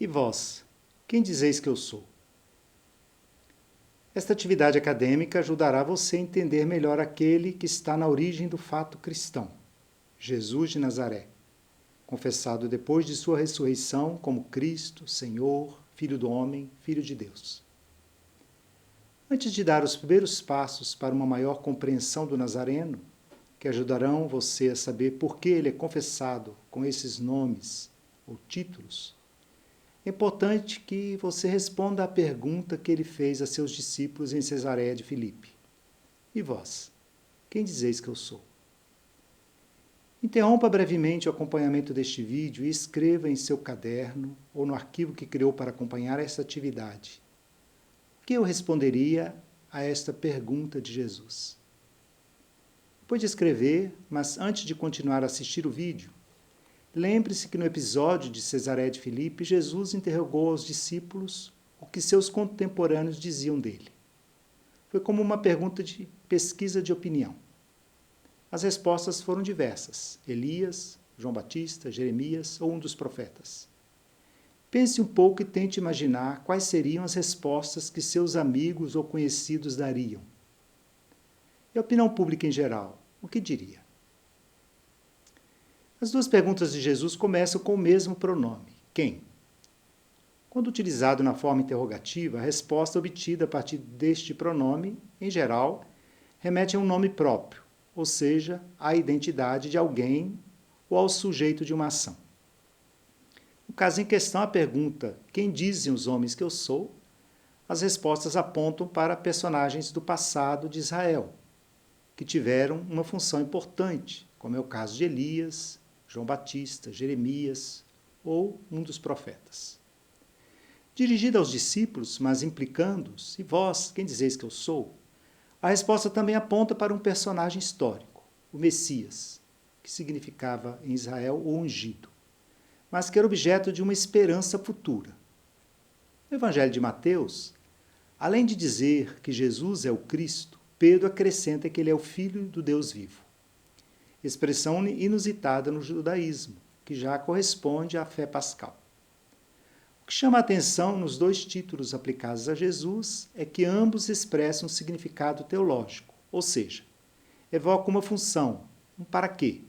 E vós, quem dizeis que eu sou? Esta atividade acadêmica ajudará você a entender melhor aquele que está na origem do fato cristão, Jesus de Nazaré, confessado depois de sua ressurreição como Cristo, Senhor, Filho do homem, Filho de Deus. Antes de dar os primeiros passos para uma maior compreensão do Nazareno, que ajudarão você a saber por que ele é confessado com esses nomes ou títulos, é importante que você responda à pergunta que ele fez a seus discípulos em Cesareia de Filipe. E vós, quem dizeis que eu sou? Interrompa brevemente o acompanhamento deste vídeo e escreva em seu caderno ou no arquivo que criou para acompanhar esta atividade. O que eu responderia a esta pergunta de Jesus? Depois de escrever, mas antes de continuar a assistir o vídeo, lembre-se que no episódio de Cesareia de Filipe, Jesus interrogou aos discípulos o que seus contemporâneos diziam dele. Foi como uma pergunta de pesquisa de opinião. As respostas foram diversas: Elias, João Batista, Jeremias ou um dos profetas. Pense um pouco e tente imaginar quais seriam as respostas que seus amigos ou conhecidos dariam. E a opinião pública em geral, o que diria? As duas perguntas de Jesus começam com o mesmo pronome, quem? Quando utilizado na forma interrogativa, a resposta obtida a partir deste pronome, em geral, remete a um nome próprio, ou seja, à identidade de alguém ou ao sujeito de uma ação. No caso em questão, a pergunta quem dizem os homens que eu sou, as respostas apontam para personagens do passado de Israel, que tiveram uma função importante, como é o caso de Elias, João Batista, Jeremias ou um dos profetas. Dirigida aos discípulos, mas implicando-os, e vós, quem dizeis que eu sou? A resposta também aponta para um personagem histórico, o Messias, que significava em Israel o ungido, mas que era objeto de uma esperança futura. No Evangelho de Mateus, além de dizer que Jesus é o Cristo, Pedro acrescenta que ele é o Filho do Deus vivo. Expressão inusitada no judaísmo, que já corresponde à fé pascal. O que chama a atenção nos dois títulos aplicados a Jesus é que ambos expressam um significado teológico, ou seja, evocam uma função, um para quê.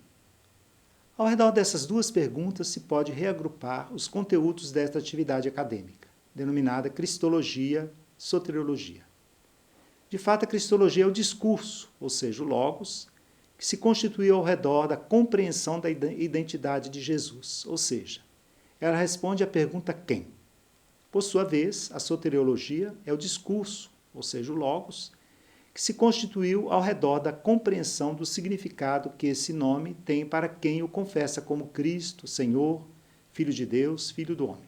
Ao redor dessas duas perguntas se pode reagrupar os conteúdos desta atividade acadêmica, denominada Cristologia, Soteriologia. De fato, a Cristologia é o discurso, ou seja, o Logos, que se constituiu ao redor da compreensão da identidade de Jesus, ou seja, ela responde à pergunta quem. Por sua vez, a soteriologia é o discurso, ou seja, o Logos, que se constituiu ao redor da compreensão do significado que esse nome tem para quem o confessa como Cristo, Senhor, Filho de Deus, Filho do homem.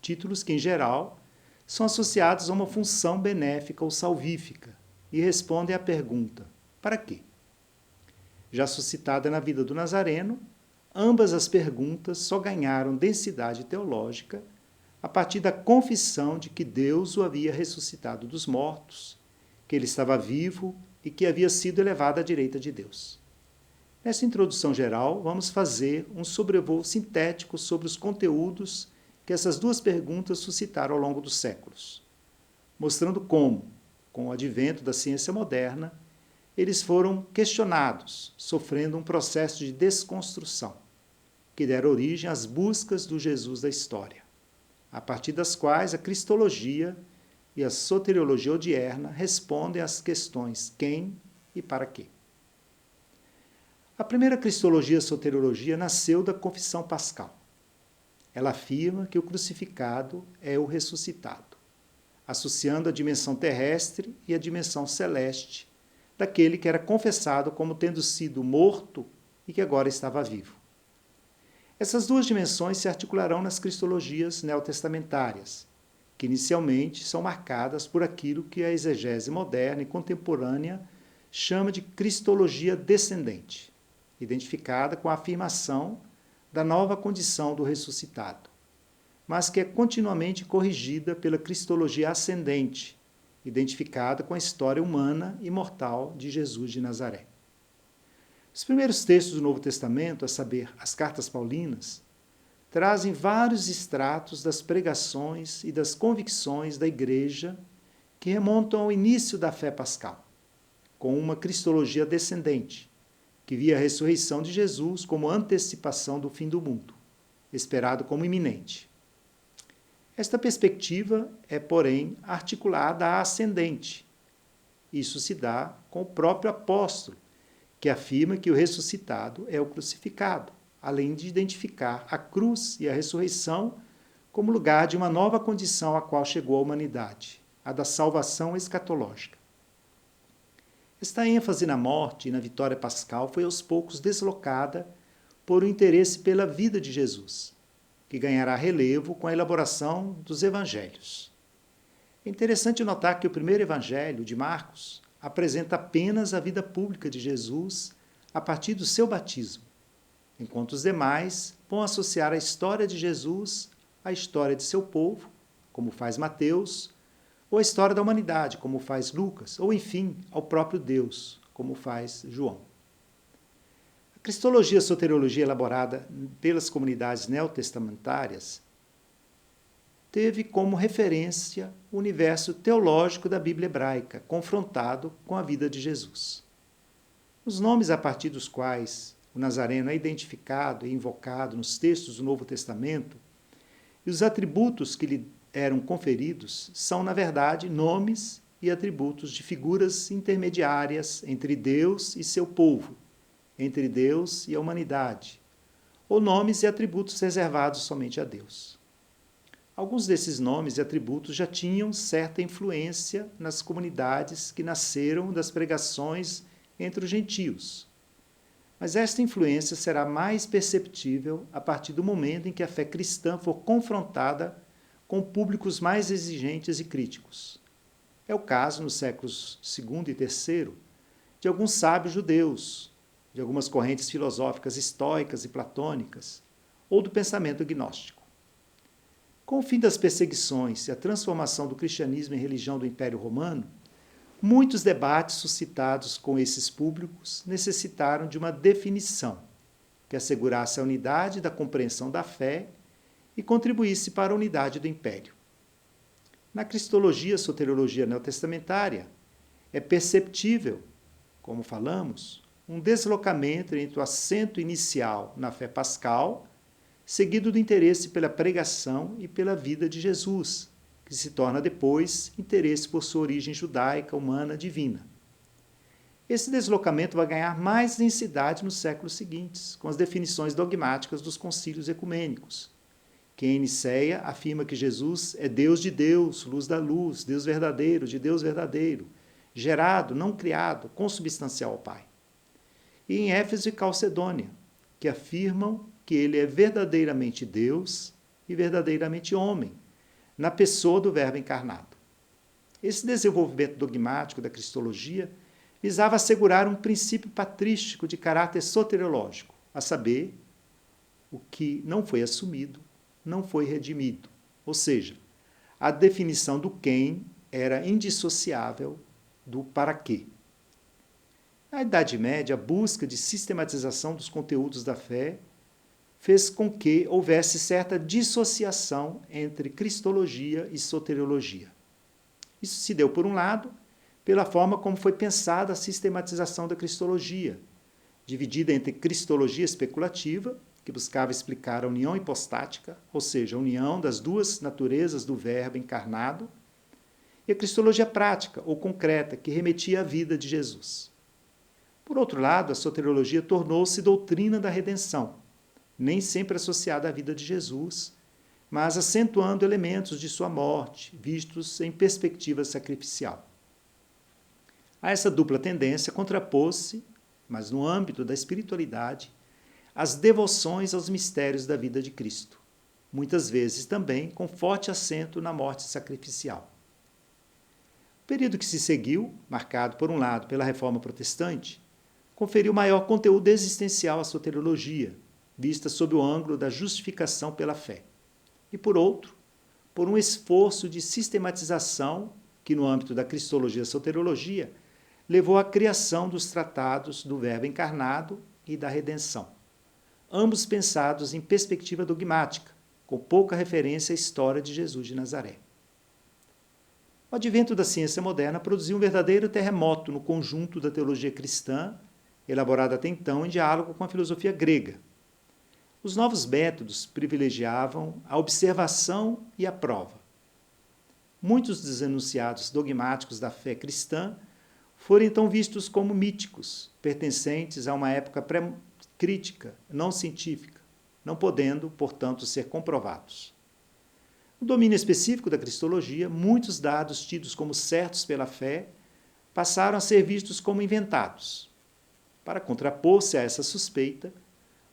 Títulos que, em geral, são associados a uma função benéfica ou salvífica e respondem à pergunta: para quê? Já suscitada na vida do Nazareno, ambas as perguntas só ganharam densidade teológica a partir da confissão de que Deus o havia ressuscitado dos mortos, que ele estava vivo e que havia sido elevado à direita de Deus. Nessa introdução geral, vamos fazer um sobrevoo sintético sobre os conteúdos que essas duas perguntas suscitaram ao longo dos séculos, mostrando como, com o advento da ciência moderna, eles foram questionados, sofrendo um processo de desconstrução, que deram origem às buscas do Jesus da história, a partir das quais a cristologia e a soteriologia odierna respondem às questões quem e para quê. A primeira cristologia-soteriologia nasceu da confissão pascal. Ela afirma que o crucificado é o ressuscitado, associando a dimensão terrestre e a dimensão celeste daquele que era confessado como tendo sido morto e que agora estava vivo. Essas duas dimensões se articularão nas cristologias neotestamentárias, que inicialmente são marcadas por aquilo que a exegese moderna e contemporânea chama de cristologia descendente, identificada com a afirmação da nova condição do ressuscitado, mas que é continuamente corrigida pela cristologia ascendente, identificada com a história humana e mortal de Jesus de Nazaré. Os primeiros textos do Novo Testamento, a saber, as cartas paulinas, trazem vários extratos das pregações e das convicções da Igreja que remontam ao início da fé pascal, com uma cristologia descendente, que via a ressurreição de Jesus como antecipação do fim do mundo, esperado como iminente. Esta perspectiva é, porém, articulada à ascendente. Isso se dá com o próprio apóstolo, que afirma que o ressuscitado é o crucificado, além de identificar a cruz e a ressurreição como lugar de uma nova condição à qual chegou a humanidade, a da salvação escatológica. Esta ênfase na morte e na vitória pascal foi aos poucos deslocada por um interesse pela vida de Jesus, que ganhará relevo com a elaboração dos evangelhos. É interessante notar que o primeiro evangelho, de Marcos, apresenta apenas a vida pública de Jesus a partir do seu batismo, enquanto os demais vão associar a história de Jesus à história de seu povo, como faz Mateus, ou a história da humanidade, como faz Lucas, ou, enfim, ao próprio Deus, como faz João. A cristologia e a soteriologia elaborada pelas comunidades neotestamentárias teve como referência o universo teológico da Bíblia hebraica, confrontado com a vida de Jesus. Os nomes a partir dos quais o Nazareno é identificado e invocado nos textos do Novo Testamento e os atributos que lhe eram conferidos são, na verdade, nomes e atributos de figuras intermediárias entre Deus e seu povo, entre Deus e a humanidade, ou nomes e atributos reservados somente a Deus. Alguns desses nomes e atributos já tinham certa influência nas comunidades que nasceram das pregações entre os gentios. Mas esta influência será mais perceptível a partir do momento em que a fé cristã for confrontada com públicos mais exigentes e críticos. É o caso, nos séculos II e III, de alguns sábios judeus, de algumas correntes filosóficas estoicas e platônicas, ou do pensamento gnóstico. Com o fim das perseguições e a transformação do cristianismo em religião do Império Romano, muitos debates suscitados com esses públicos necessitaram de uma definição que assegurasse a unidade da compreensão da fé e contribuísse para a unidade do Império. Na cristologia e soteriologia neotestamentária, é perceptível, como falamos, um deslocamento entre o assento inicial na fé pascal, seguido do interesse pela pregação e pela vida de Jesus, que se torna depois interesse por sua origem judaica, humana, divina. Esse deslocamento vai ganhar mais densidade nos séculos seguintes, com as definições dogmáticas dos concílios ecumênicos, que em Nicéia afirma que Jesus é Deus de Deus, luz da luz, Deus verdadeiro de Deus verdadeiro, gerado, não criado, consubstancial ao Pai. E em Éfeso e Calcedônia, que afirmam que ele é verdadeiramente Deus e verdadeiramente homem, na pessoa do Verbo encarnado. Esse desenvolvimento dogmático da cristologia visava assegurar um princípio patrístico de caráter soteriológico, a saber, o que não foi assumido, não foi redimido. Ou seja, a definição do quem era indissociável do para quê. Na Idade Média, a busca de sistematização dos conteúdos da fé fez com que houvesse certa dissociação entre cristologia e soteriologia. Isso se deu, por um lado, pela forma como foi pensada a sistematização da cristologia, dividida entre cristologia especulativa, que buscava explicar a união hipostática, ou seja, a união das duas naturezas do Verbo encarnado, e a cristologia prática ou concreta, que remetia à vida de Jesus. Por outro lado, a soteriologia tornou-se doutrina da redenção, nem sempre associada à vida de Jesus, mas acentuando elementos de sua morte, vistos em perspectiva sacrificial. A essa dupla tendência contrapôs-se, mas no âmbito da espiritualidade, as devoções aos mistérios da vida de Cristo, muitas vezes também com forte acento na morte sacrificial. O período que se seguiu, marcado por um lado pela Reforma Protestante, conferiu maior conteúdo existencial à soteriologia, vista sob o ângulo da justificação pela fé, e por outro, por um esforço de sistematização que, no âmbito da cristologia e soteriologia, levou à criação dos tratados do Verbo encarnado e da redenção, ambos pensados em perspectiva dogmática, com pouca referência à história de Jesus de Nazaré. O advento da ciência moderna produziu um verdadeiro terremoto no conjunto da teologia cristã, elaborada até então em diálogo com a filosofia grega. Os novos métodos privilegiavam a observação e a prova. Muitos dos enunciados dogmáticos da fé cristã foram então vistos como míticos, pertencentes a uma época pré-crítica, não científica, não podendo, portanto, ser comprovados. No domínio específico da cristologia, muitos dados tidos como certos pela fé passaram a ser vistos como inventados. Para contrapor-se a essa suspeita,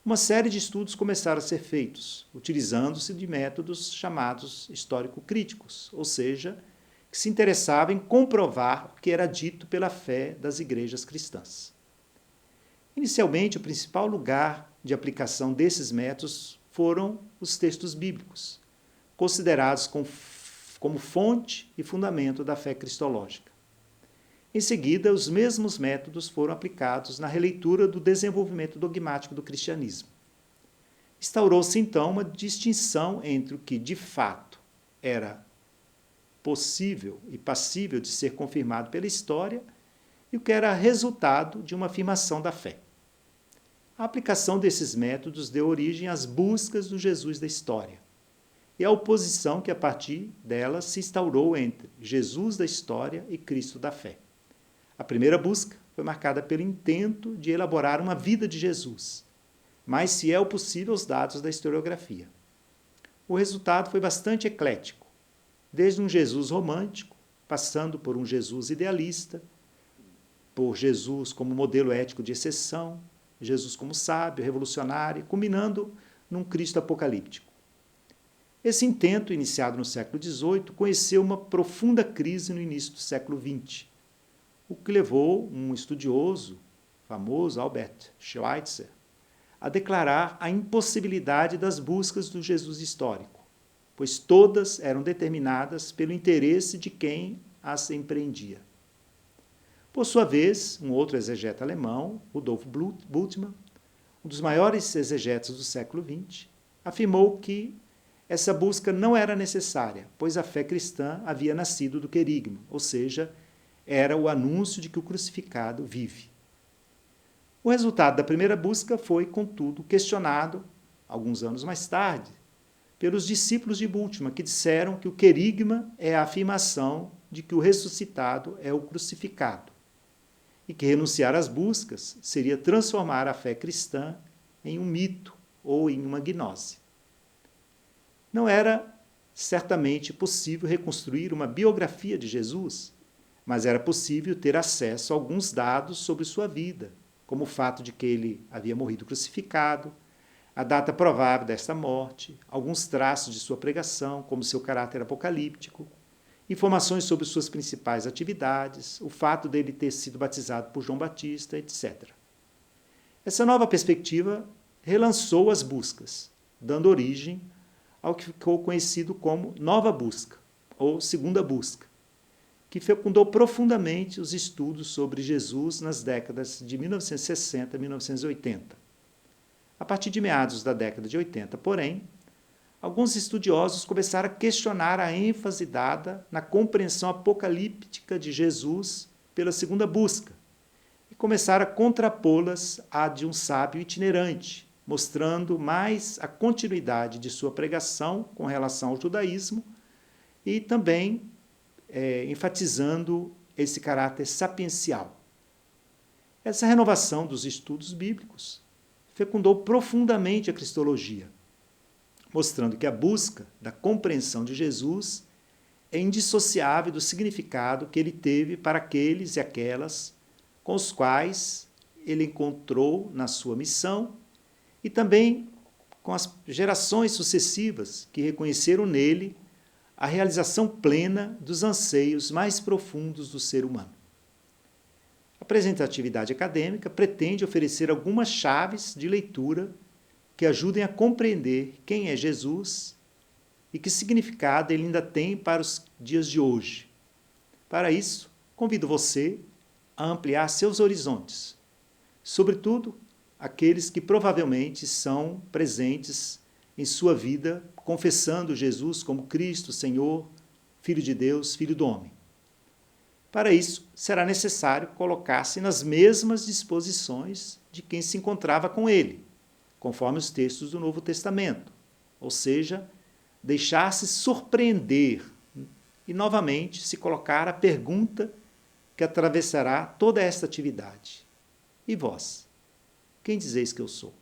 uma série de estudos começaram a ser feitos, utilizando-se de métodos chamados histórico-críticos, ou seja, que se interessavam em comprovar o que era dito pela fé das igrejas cristãs. Inicialmente, o principal lugar de aplicação desses métodos foram os textos bíblicos, considerados como fonte e fundamento da fé cristológica. Em seguida, os mesmos métodos foram aplicados na releitura do desenvolvimento dogmático do cristianismo. Instaurou-se, então, uma distinção entre o que, de fato, era possível e passível de ser confirmado pela história e o que era resultado de uma afirmação da fé. A aplicação desses métodos deu origem às buscas do Jesus da história e à oposição que, a partir delas, se instaurou entre Jesus da história e Cristo da fé. A primeira busca foi marcada pelo intento de elaborar uma vida de Jesus, mais fiel possível aos dados da historiografia. O resultado foi bastante eclético, desde um Jesus romântico, passando por um Jesus idealista, por Jesus como modelo ético de exceção, Jesus como sábio, revolucionário, culminando num Cristo apocalíptico. Esse intento, iniciado no século XVIII, conheceu uma profunda crise no início do século XX, o que levou um estudioso famoso, Albert Schweitzer, a declarar a impossibilidade das buscas do Jesus histórico, pois todas eram determinadas pelo interesse de quem as empreendia. Por sua vez, um outro exegeta alemão, Rudolf Bultmann, um dos maiores exegetas do século XX, afirmou que essa busca não era necessária, pois a fé cristã havia nascido do querigma, ou seja, era o anúncio de que o crucificado vive. O resultado da primeira busca foi, contudo, questionado, alguns anos mais tarde, pelos discípulos de Bultmann, que disseram que o querigma é a afirmação de que o ressuscitado é o crucificado, e que renunciar às buscas seria transformar a fé cristã em um mito ou em uma gnose. Não era certamente possível reconstruir uma biografia de Jesus, mas era possível ter acesso a alguns dados sobre sua vida, como o fato de que ele havia morrido crucificado, a data provável desta morte, alguns traços de sua pregação, como seu caráter apocalíptico, informações sobre suas principais atividades, o fato dele ter sido batizado por João Batista, etc. Essa nova perspectiva relançou as buscas, dando origem ao que ficou conhecido como Nova Busca, ou Segunda Busca, que fecundou profundamente os estudos sobre Jesus nas décadas de 1960 e 1980. A partir de meados da década de 80, porém, alguns estudiosos começaram a questionar a ênfase dada na compreensão apocalíptica de Jesus pela segunda busca e começaram a contrapô-las à de um sábio itinerante, mostrando mais a continuidade de sua pregação com relação ao judaísmo e também enfatizando esse caráter sapiencial. Essa renovação dos estudos bíblicos fecundou profundamente a cristologia, mostrando que a busca da compreensão de Jesus é indissociável do significado que ele teve para aqueles e aquelas com os quais ele encontrou na sua missão e também com as gerações sucessivas que reconheceram nele a realização plena dos anseios mais profundos do ser humano. A presente atividade acadêmica pretende oferecer algumas chaves de leitura que ajudem a compreender quem é Jesus e que significado ele ainda tem para os dias de hoje. Para isso, convido você a ampliar seus horizontes, sobretudo aqueles que provavelmente são presentes em sua vida, confessando Jesus como Cristo, Senhor, Filho de Deus, Filho do homem. Para isso, será necessário colocar-se nas mesmas disposições de quem se encontrava com ele, conforme os textos do Novo Testamento, ou seja, deixar-se surpreender e, novamente, se colocar a pergunta que atravessará toda esta atividade: e vós, quem dizeis que eu sou?